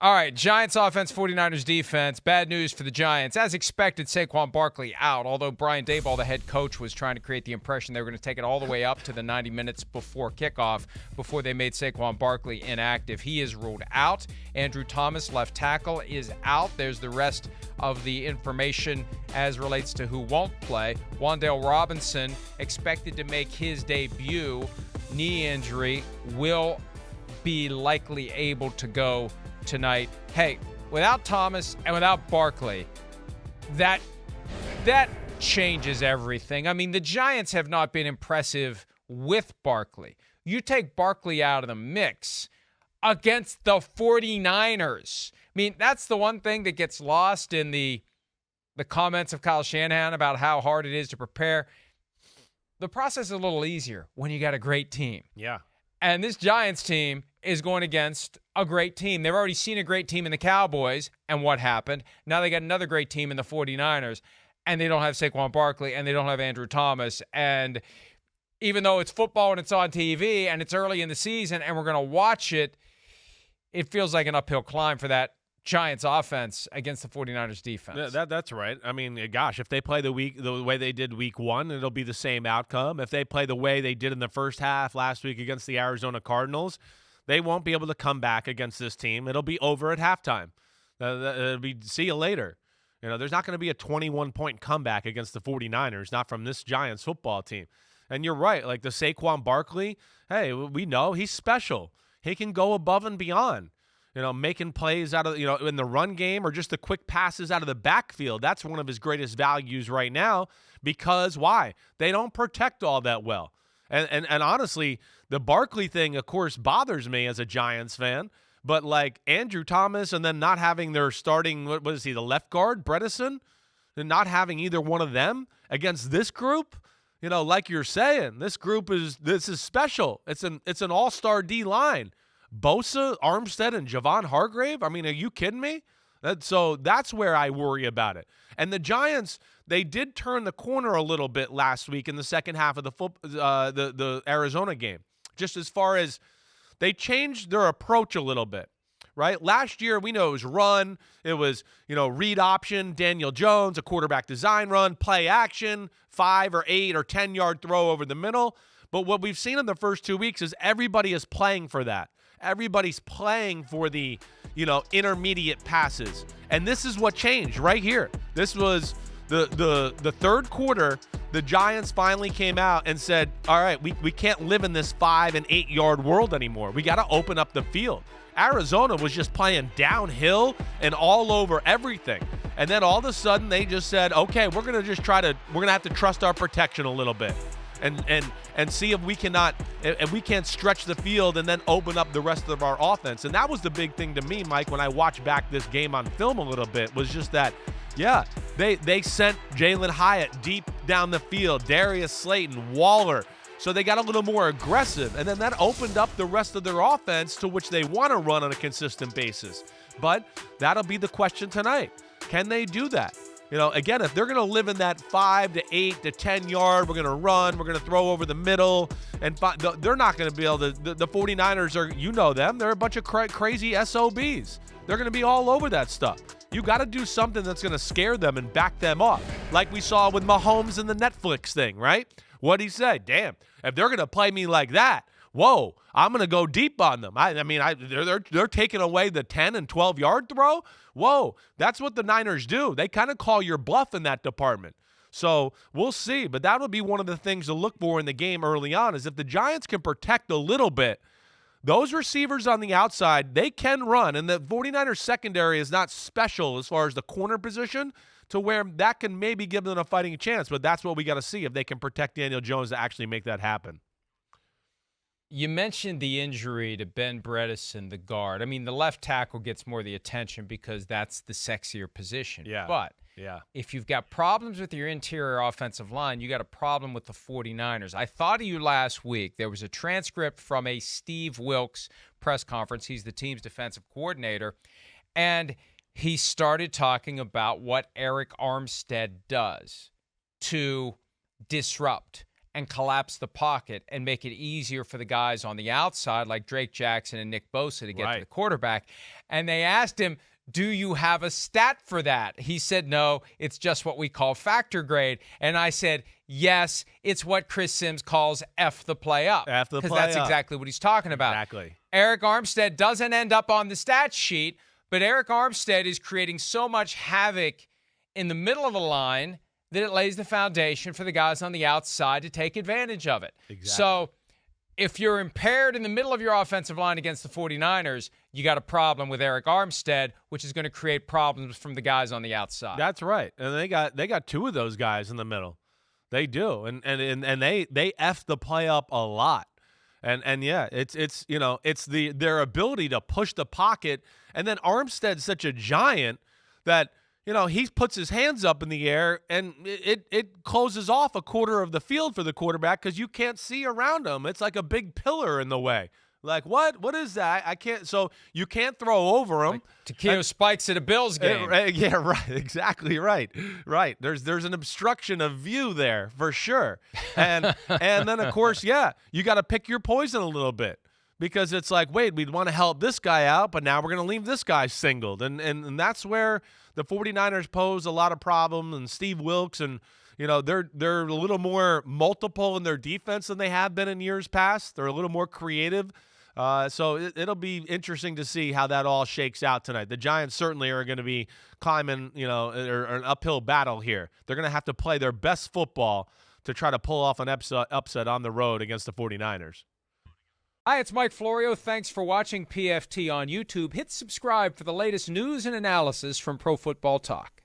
All right, Giants offense, 49ers defense. Bad news for the Giants. As expected, Saquon Barkley out, although Brian Daboll, the head coach, was trying to create the impression they were going to take it all the way up to the 90 minutes before kickoff before they made Saquon Barkley inactive. He is ruled out. Andrew Thomas, left tackle, is out. There's the rest of the information as relates to who won't play. Wan'Dale Robinson, expected to make his debut. Knee injury, will be likely able to go tonight. Hey, without Thomas and without Barkley, that changes everything. I mean, the Giants have not been impressive with Barkley. You take Barkley out of the mix against the 49ers. I mean, that's the one thing that gets lost in the comments of Kyle Shanahan about how hard it is to prepare. The process is a little easier when you got a great team. Yeah. And this Giants team is going against a great team. They've already seen a great team in the Cowboys, and what happened? Now they got another great team in the 49ers, and they don't have Saquon Barkley, and they don't have Andrew Thomas. And even though it's football and it's on TV and it's early in the season and we're going to watch it, it feels like an uphill climb for that Giants offense against the 49ers defense. That's right. I mean, gosh, if they play the way they did week one, it'll be the same outcome. If they play the way they did in the first half last week against the Arizona Cardinals, they won't be able to come back against this team. It'll be over at halftime. It'll be see you later. You know, there's not going to be a 21-point comeback against the 49ers, not from this Giants football team. And you're right, like the Saquon Barkley, hey, we know he's special. He can go above and beyond. You know, making plays out of, in the run game or just the quick passes out of the backfield. That's one of his greatest values right now because why? They don't protect all that well. And honestly, the Barkley thing, of course, bothers me as a Giants fan. But like Andrew Thomas and then not having their starting, what is he, the left guard, Bredesen, and not having either one of them against this group, like you're saying, this is special. It's an all-star D line. Bosa, Armstead, and Javon Hargrave? I mean, are you kidding me? So that's where I worry about it. And the Giants, they did turn the corner a little bit last week in the second half of the Arizona game. Just as far as they changed their approach a little bit, right? Last year, we know it was run. It was, read option, Daniel Jones, a quarterback design run, play action, 5 or 8 or 10-yard throw over the middle. But what we've seen in the first 2 weeks is everybody is playing for that. Everybody's playing for the, intermediate passes. And this is what changed right here. This was the third quarter. The Giants finally came out and said, all right, we can't live in this 5 and 8 yard world anymore. We got to open up the field. Arizona was just playing downhill and all over everything. And then all of a sudden they just said, okay, we're going to have to trust our protection a little bit. And see if we can't stretch the field and then open up the rest of our offense. And that was the big thing to me, Mike, when I watched back this game on film a little bit, was just that, yeah, they sent Jalen Hyatt deep down the field, Darius Slayton, Waller. So they got a little more aggressive. And then that opened up the rest of their offense to which they want to run on a consistent basis. But that'll be the question tonight. Can they do that? Again, if they're going to live in that 5 to 8 to 10 yard, we're going to run, we're going to throw over the middle, and they're not going to be able to. The 49ers are, them, they're a bunch of crazy SOBs. They're going to be all over that stuff. You got to do something that's going to scare them and back them up, like we saw with Mahomes and the Netflix thing, right? What'd he say? Damn, if they're going to play me like that, whoa, I'm going to go deep on them. They're taking away the 10 and 12 yard throw. Whoa, that's what the Niners do. They kind of call your bluff in that department. So we'll see, but that'll be one of the things to look for in the game early on is if the Giants can protect a little bit, those receivers on the outside, they can run. And the 49ers secondary is not special as far as the corner position to where that can maybe give them a fighting chance. But that's what we got to see if they can protect Daniel Jones to actually make that happen. You mentioned the injury to Ben Bredesen, the guard. I mean, the left tackle gets more of the attention because that's the sexier position. Yeah. But if you've got problems with your interior offensive line, you got a problem with the 49ers. I thought of you last week. There was a transcript from a Steve Wilks press conference. He's the team's defensive coordinator. And he started talking about what Eric Armstead does to disrupt and collapse the pocket and make it easier for the guys on the outside like Drake Jackson and Nick Bosa to get to the quarterback. And they asked him, do you have a stat for that? He said, no, it's just what we call factor grade. And I said, yes, it's what Chris Simms calls F the play up. F the play up. Because that's exactly what he's talking about. Exactly. Eric Armstead doesn't end up on the stat sheet, but Eric Armstead is creating so much havoc in the middle of the line that it lays the foundation for the guys on the outside to take advantage of it. Exactly. So if you're impaired in the middle of your offensive line against the 49ers, you got a problem with Eric Armstead, which is going to create problems from the guys on the outside. That's right. And they got two of those guys in the middle. They do. And they F the play up a lot. And yeah, it's their ability to push the pocket. And then Armstead's such a giant that he puts his hands up in the air, and it closes off a quarter of the field for the quarterback because you can't see around him. It's like a big pillar in the way. Like, what? What is that? I can't. So you can't throw over him. Like Takeo Spikes at a Bills game. Yeah, right. Exactly right. Right. There's an obstruction of view there for sure. And then of course, yeah, you got to pick your poison a little bit. Because it's like, wait, we'd want to help this guy out, but now we're going to leave this guy singled. And that's where the 49ers pose a lot of problems. And Steve Wilks, and, they're a little more multiple in their defense than they have been in years past. They're a little more creative. So it'll be interesting to see how that all shakes out tonight. The Giants certainly are going to be climbing, or an uphill battle here. They're going to have to play their best football to try to pull off an upset on the road against the 49ers. Hi, it's Mike Florio. Thanks for watching PFT on YouTube. Hit subscribe for the latest news and analysis from Pro Football Talk.